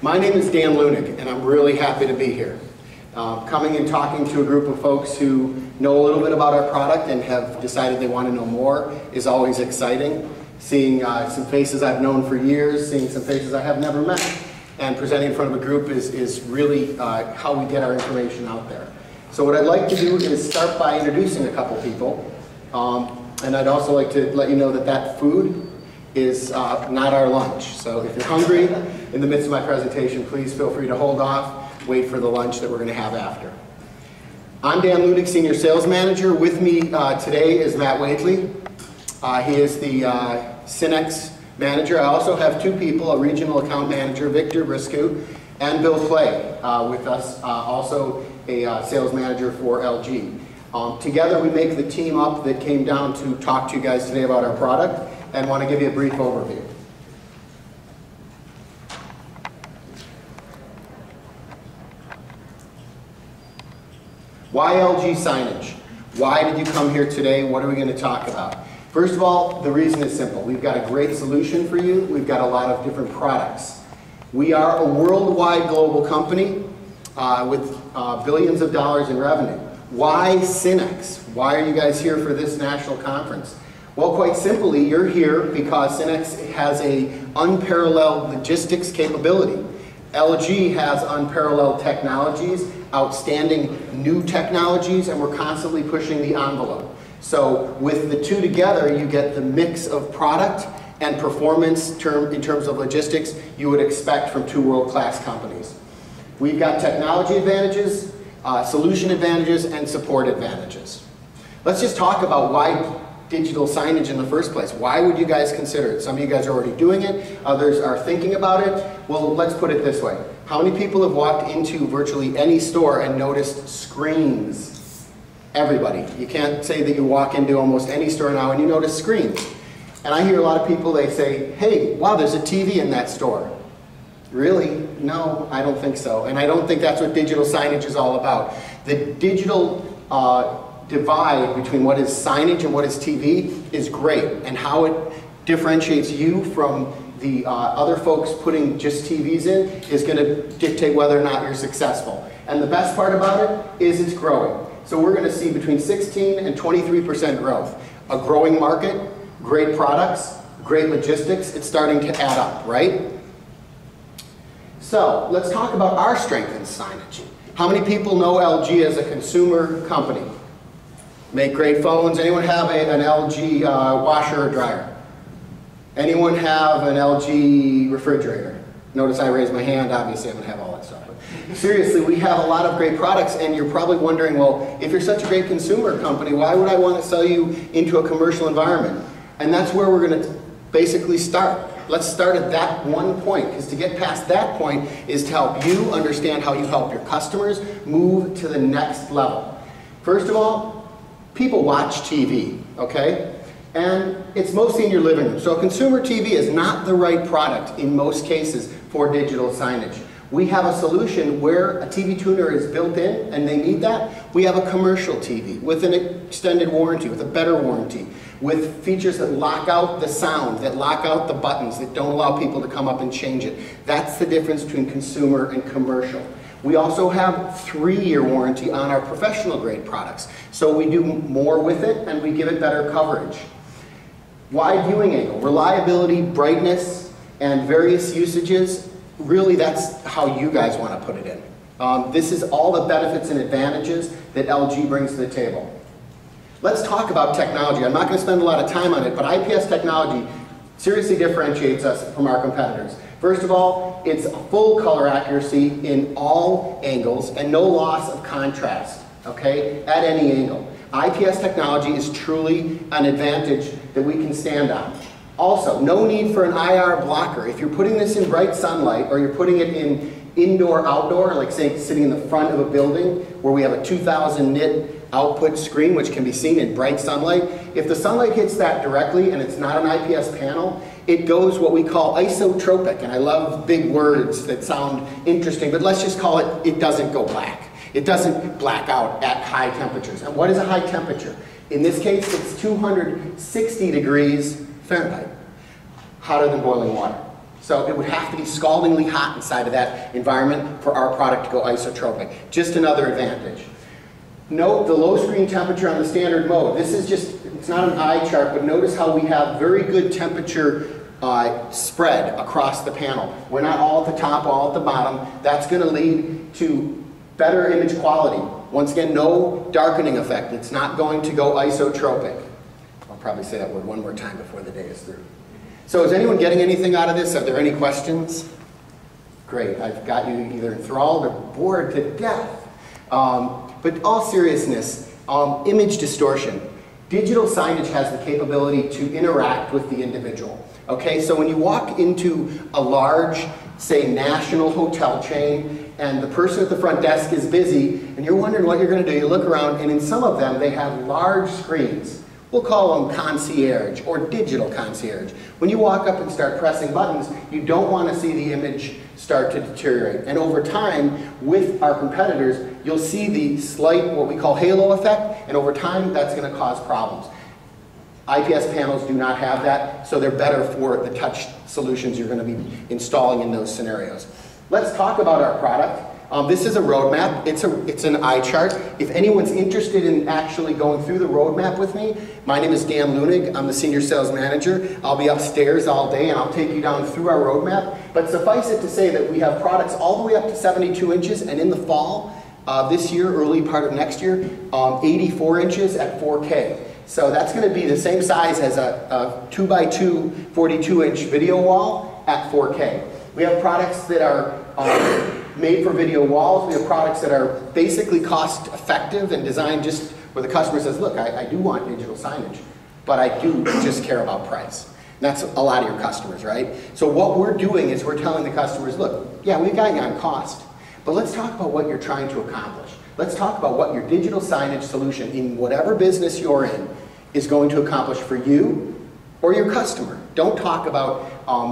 My name is Dan Leunig, and I'm really happy to be here. Coming and talking to a group of folks who know a little bit about our product and have decided they want to know more is always exciting. Seeing some faces I've known for years, seeing some faces I have never met, and presenting in front of a group is really how we get our information out there. So what I'd like to do is start by introducing a couple people. And I'd also like to let you know that that food is not our lunch. So if you're hungry in the midst of my presentation, please feel free to hold off, wait for the lunch that we're going to have after. I'm Dan Leunig, Senior Sales Manager. With me today is Matt Wadley. He is the SYNNEX Manager. I also have two people, a Regional Account Manager, Victor Briscoe, and Bill Clay with us, also a Sales Manager for LG. Together we make the team up that came down to talk to you guys today about our product and want to give you a brief overview. Why LG signage? Why did you come here today? What are we going to talk about? First of all, the reason is simple. We've got a great solution for you. We've got a lot of different products. We are a worldwide global company with billions of dollars in revenue. Why SYNNEX? Why are you guys here for this national conference? Well, quite simply, you're here because SYNNEX has an unparalleled logistics capability. LG has unparalleled technologies, outstanding new technologies, and we're constantly pushing the envelope. So with the two together, you get the mix of product and performance in terms of logistics you would expect from two world-class companies. We've got technology advantages, solution advantages, and support advantages. Let's just talk about why digital signage in the first place. Why would you guys consider it? Some of you guys are already doing it, others are thinking about it. Well, let's put it this way. How many people have walked into virtually any store and noticed screens? Everybody. You can't say that you walk into almost any store now and you notice screens. And I hear a lot of people, they say, hey, wow, there's a TV in that store. Really? No, I don't think so. And I don't think that's what digital signage is all about. The digital divide between what is signage and what is TV is great, and how it differentiates you from the other folks putting just TVs in is going to dictate whether or not you're successful. And the best part about it is it's growing. So we're going to see between 16 and 23% growth. A growing market, great products, great logistics, it's starting to add up, right? So let's talk about our strength in signage. How many people know LG as a consumer company? Make great phones. Anyone have an LG washer or dryer? Anyone have an LG refrigerator? Notice I raised my hand. Obviously I don't have all that stuff. But seriously, we have a lot of great products, and you're probably wondering, well, if you're such a great consumer company, why would I want to sell you into a commercial environment? And that's where we're going to basically start. Let's start at that one point, because to get past that point is to help you understand how you help your customers move to the next level. First of all, people watch TV, okay? And it's mostly in your living room. So a consumer TV is not the right product in most cases for digital signage. We have a solution where a TV tuner is built in and they need that. We have a commercial TV with an extended warranty, with a better warranty, with features that lock out the sound, that lock out the buttons, that don't allow people to come up and change it. That's the difference between consumer and commercial. We also have 3-year warranty on our professional grade products. So we do more with it and we give it better coverage. Wide viewing angle, reliability, brightness, and various usages. Really, that's how you guys want to put it in. This is all the benefits and advantages that LG brings to the table. Let's talk about technology. I'm not going to spend a lot of time on it, but IPS technology seriously differentiates us from our competitors. First of all, it's full color accuracy in all angles and no loss of contrast, okay, at any angle. IPS technology is truly an advantage that we can stand on. Also, no need for an IR blocker. If you're putting this in bright sunlight or you're putting it in indoor-outdoor, like say sitting in the front of a building where we have a 2000 nit output screen which can be seen in bright sunlight, if the sunlight hits that directly and it's not an IPS panel, it goes what we call isotropic. And I love big words that sound interesting, but let's just call it, it doesn't go black. It doesn't black out at high temperatures. And what is a high temperature? In this case, it's 260 degrees Fahrenheit, hotter than boiling water. So it would have to be scaldingly hot inside of that environment for our product to go isotropic. Just another advantage. Note the low screen temperature on the standard mode. This is just, it's not an eye chart, but notice how we have very good temperature spread across the panel. We're not all at the top, all at the bottom. That's going to lead to better image quality. Once again, no darkening effect. It's not going to go isotropic. I'll probably say that word one more time before the day is through. So is anyone getting anything out of this? Are there any questions? Great, I've got you either enthralled or bored to death. But all seriousness, image distortion. Digital signage has the capability to interact with the individual. Okay, so when you walk into a large, say, national hotel chain, and the person at the front desk is busy, and you're wondering what you're going to do, you look around, and in some of them, they have large screens. We'll call them concierge or digital concierge. When you walk up and start pressing buttons, you don't want to see the image start to deteriorate. And over time, with our competitors, you'll see the slight, what we call halo effect, and over time, that's going to cause problems. IPS panels do not have that, so they're better for the touch solutions you're going to be installing in those scenarios. Let's talk about our product. This is a roadmap. It's an eye chart. If anyone's interested in actually going through the roadmap with me, my name is Dan Leunig. I'm the Senior Sales Manager. I'll be upstairs all day and I'll take you down through our roadmap. But suffice it to say that we have products all the way up to 72 inches, and in the fall, this year, early part of next year, 84 inches at 4K. So that's going to be the same size as a 2x2 42-inch video wall at 4K. We have products that are made for video walls. We have products that are basically cost effective and designed just where the customer says, look, I do want digital signage, but I do just care about price. And that's a lot of your customers, right? So what we're doing is we're telling the customers, look, yeah, we've got you on cost, but let's talk about what you're trying to accomplish. Let's talk about what your digital signage solution in whatever business you're in is going to accomplish for you or your customer. Don't talk about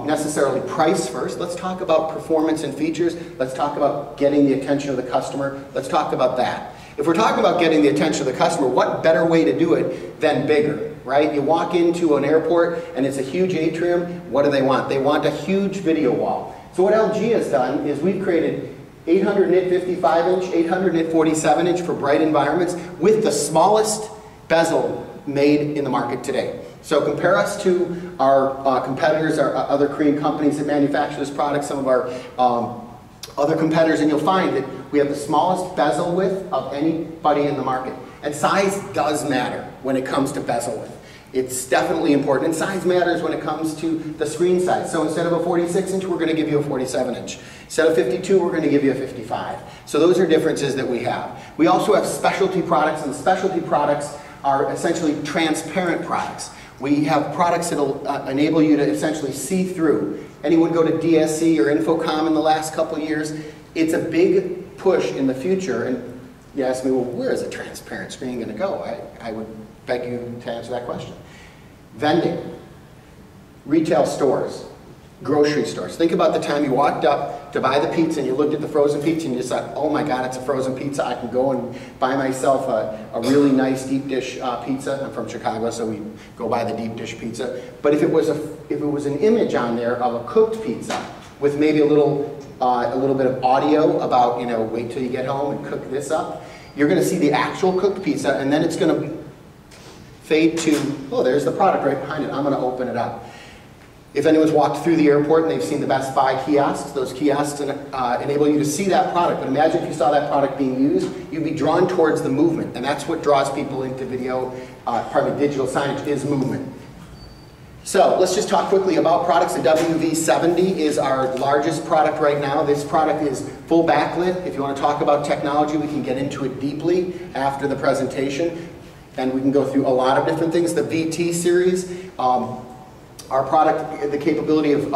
necessarily price first. Let's talk about performance and features. Let's talk about getting the attention of the customer. Let's talk about that. If we're talking about getting the attention of the customer, what better way to do it than bigger, right? You walk into an airport and it's a huge atrium. What do they want? They want a huge video wall. So what LG has done is we've created 800 nit 55-inch, 800 nit 47-inch for bright environments with the smallest bezel made in the market today. So compare us to our competitors, our other Korean companies that manufacture this product, some of our other competitors, and you'll find that we have the smallest bezel width of anybody in the market. And size does matter when it comes to bezel width. It's definitely important, and size matters when it comes to the screen size. So instead of a 46-inch, we're going to give you a 47-inch. Instead of 52, we're going to give you a 55. So those are differences that we have. We also have specialty products, and specialty products are essentially transparent products. We have products that will enable you to essentially see through. Anyone go to DSC or Infocom in the last couple of years? It's a big push in the future. And you ask me, well, where is a transparent screen going to go? I would beg you to answer that question. Vending, retail stores, grocery stores. Think about the time you walked up to buy the pizza and you looked at the frozen pizza and you just thought, oh my God, it's a frozen pizza. I can go and buy myself a really nice deep dish pizza. I'm from Chicago, so we go buy the deep dish pizza. But if it was an image on there of a cooked pizza with maybe a little bit of audio about, wait till you get home and cook this up, you're going to see the actual cooked pizza, and then it's going to fade to, oh, there's the product right behind it. I'm going to open it up. If anyone's walked through the airport and they've seen the Best Buy kiosks, those kiosks enable you to see that product. But imagine if you saw that product being used, you'd be drawn towards the movement. And that's what draws people into digital signage is movement. So let's just talk quickly about products. The WV70 is our largest product right now. This product is full backlit. If you want to talk about technology, we can get into it deeply after the presentation. And we can go through a lot of different things. The VT series, our product, the capability of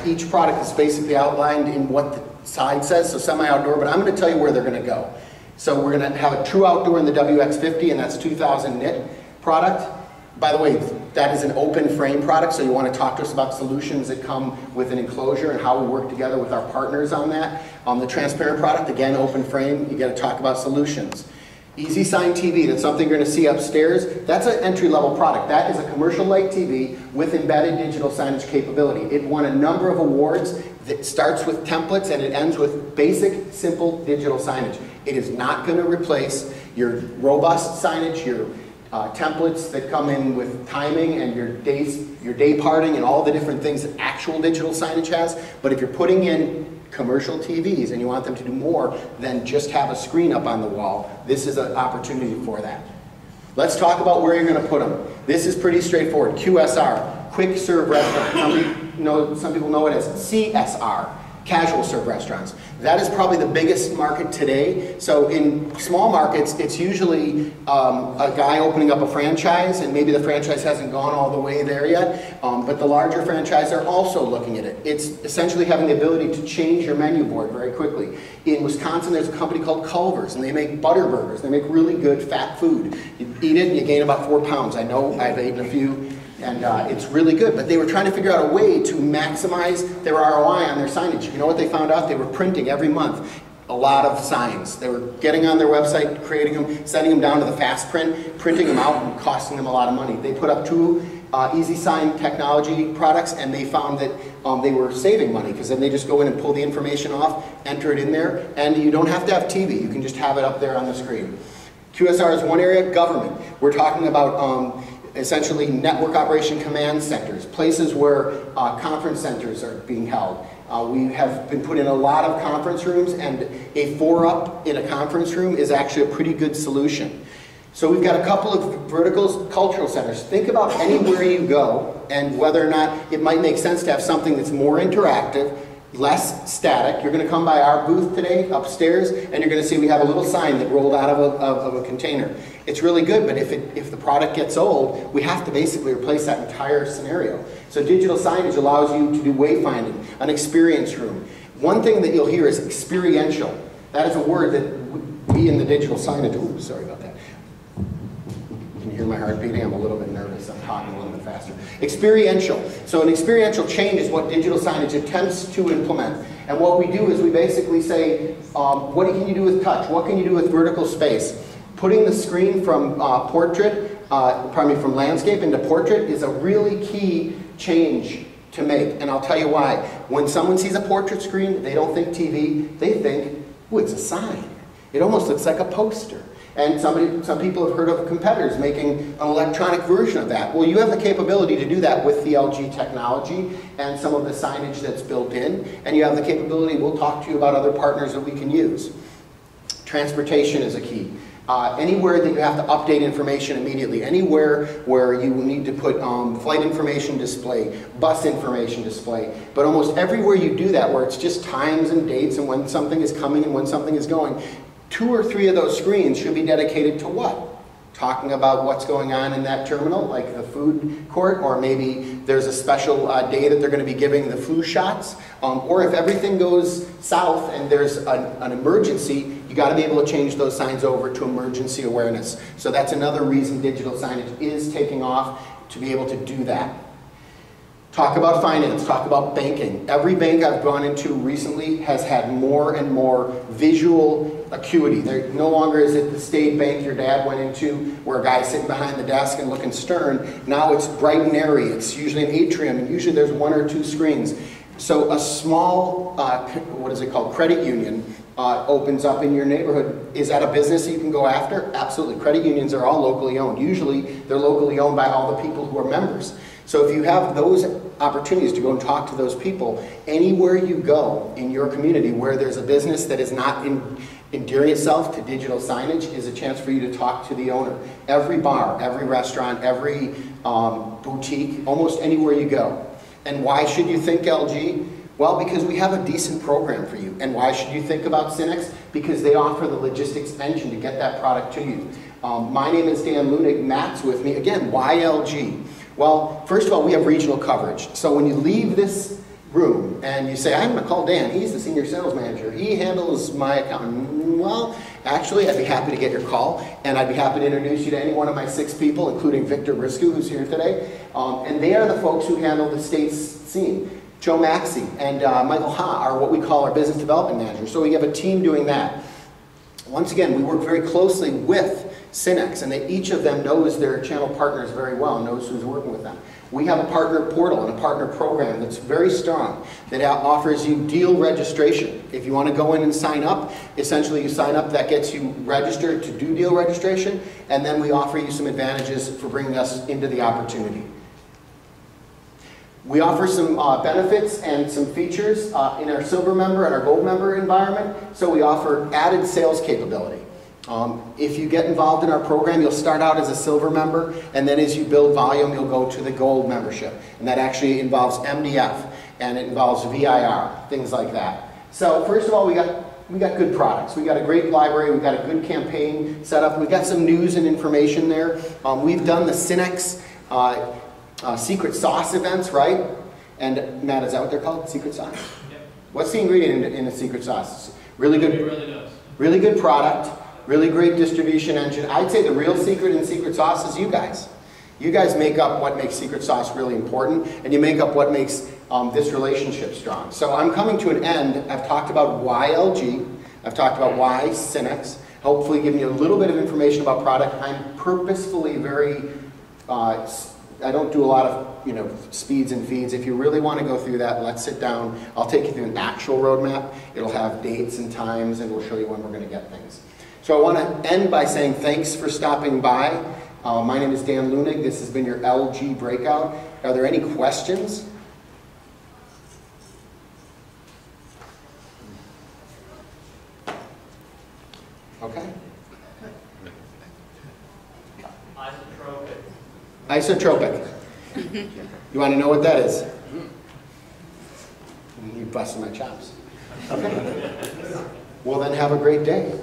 each product is basically outlined in what the side says, so semi-outdoor, but I'm going to tell you where they're going to go. So we're going to have a true outdoor in the WX50, and that's 2,000 nit product. By the way, that is an open frame product, so you want to talk to us about solutions that come with an enclosure and how we work together with our partners on that. The transparent product, again, open frame, you got to talk about solutions. Easy Sign TV, that's something you're going to see upstairs. That's an entry-level product. That is a commercial-like TV with embedded digital signage capability. It won a number of awards. That starts with templates and it ends with basic, simple digital signage. It is not going to replace your robust signage, your templates that come in with timing and your day parting and all the different things that actual digital signage has. But if you're putting in commercial TVs and you want them to do more than just have a screen up on the wall, this is an opportunity for that. Let's talk about where you're going to put them. This is pretty straightforward. QSR, quick serve restaurant. Some people know it as CSR, casual serve restaurants. That is probably the biggest market today. So in small markets, it's usually a guy opening up a franchise, and maybe the franchise hasn't gone all the way there yet, but the larger franchises are also looking at it. It's essentially having the ability to change your menu board very quickly. In Wisconsin, there's a company called Culver's, and they make butter burgers. They make really good fat food. You eat it and you gain about 4 pounds. I know I've eaten a few. And it's really good, but they were trying to figure out a way to maximize their ROI on their signage. You know what they found out? They were printing every month a lot of signs. They were getting on their website, creating them, sending them down to the fast print, printing them out, and costing them a lot of money. They put up 2 Easy Sign technology products, and they found that they were saving money, because then they just go in and pull the information off, enter it in there, and you don't have to have TV. You can just have it up there on the screen. QSR is one area. Government. We're talking about essentially network operation command centers, places where conference centers are being held. We have been put in a lot of conference rooms, and a 4-up in a conference room is actually a pretty good solution. So we've got a couple of verticals. Cultural centers. Think about anywhere you go and whether or not it might make sense to have something that's more interactive, less static. You're going to come by our booth today upstairs, and you're going to see we have a little sign that rolled out of a container. It's really good, but if the product gets old, we have to basically replace that entire scenario. So digital signage allows you to do wayfinding, an experience room. One thing that you'll hear is experiential. That is a word that we in the digital signage, ooh, sorry about that. Can you hear my heart beating? I'm a little bit nervous. I'm talking a little bit faster. Experiential. So an experiential change is what digital signage attempts to implement. And what we do is we basically say, what can you do with touch? What can you do with vertical space? Putting the screen from from landscape into portrait is a really key change to make. And I'll tell you why. When someone sees a portrait screen, they don't think TV. They think, oh, it's a sign. It almost looks like a poster. And some people have heard of competitors making an electronic version of that. Well, you have the capability to do that with the LG technology and some of the signage that's built in. And you have the capability, we'll talk to you about other partners that we can use. Transportation is a key. Anywhere that you have to update information immediately, anywhere where you need to put flight information display, bus information display, but almost everywhere you do that where it's just times and dates and when something is coming and when something is going, 2 or 3 of those screens should be dedicated to what? Talking about what's going on in that terminal, like the food court, or maybe there's a special day that they're going to be giving the flu shots, or if everything goes south and there's an emergency, you got to be able to change those signs over to emergency awareness. So that's another reason digital signage is taking off, to be able to do that. Talk about finance, talk about banking. Every bank I've gone into recently has had more and more visual acuity. There no longer is it the staid bank your dad went into where a guy's sitting behind the desk and looking stern. Now it's bright and airy. It's usually an atrium, and usually there's 1 or 2 screens. So a small, what is it called, credit union opens up in your neighborhood. Is that a business you can go after? Absolutely. Credit unions are all locally owned. Usually they're locally owned by all the people who are members. So if you have those opportunities to go and talk to those people, anywhere you go in your community where there's a business that is not endearing itself to digital signage is a chance for you to talk to the owner. Every bar, every restaurant, every boutique, almost anywhere you go. And why should you think LG? Well, because we have a decent program for you. And why should you think about SYNNEX? Because they offer the logistics engine to get that product to you. My name is Dan Leunig. Matt's with me. Again, why LG? Well, first of all, we have regional coverage. So when you leave this room and you say, I'm going to call Dan, he's the senior sales manager, he handles my account. Well, actually, I'd be happy to get your call, and I'd be happy to introduce you to any one of my 6 people, including Victor Briscoe, who's here today. And they are the folks who handle the state's scene. Joe Maxey and Michael Ha are what we call our business development managers. So we have a team doing that. Once again, we work very closely with SYNNEX, and each of them knows their channel partners very well, knows who's working with them. We have a partner portal and a partner program that's very strong, that offers you deal registration. If you want to go in and sign up, essentially you sign up, that gets you registered to do deal registration, and then we offer you some advantages for bringing us into the opportunity. We offer some benefits and some features in our silver member and our gold member environment. So we offer added sales capability. If you get involved in our program, you'll start out as a silver member, and then as you build volume, you'll go to the gold membership. And that actually involves MDF, and it involves VIR, things like that. So first of all, we got good products. We got a great library. We got a good campaign set up. We got some news and information there. We've done the SYNNEX secret sauce events, right? And Matt, is that what they're called? Secret sauce? Yep. What's the ingredient in the secret sauce? Really good. It really does. Really good product. Really great distribution engine. I'd say the real secret in secret sauce is you guys. You guys make up what makes secret sauce really important, and you make up what makes this relationship strong. So I'm coming to an end. I've talked about why LG. I've talked about why SYNNEX. Hopefully giving you a little bit of information about product. I'm purposefully very I don't do a lot of speeds and feeds. If you really want to go through that, let's sit down. I'll take you through an actual roadmap. It'll have dates and times, and we'll show you when we're going to get things. So I want to end by saying thanks for stopping by. My name is Dan Leunig. This has been your LG Breakout. Are there any questions? Okay. Isotropic. You want to know what that is? You busted my chops. Okay. Well then, have a great day.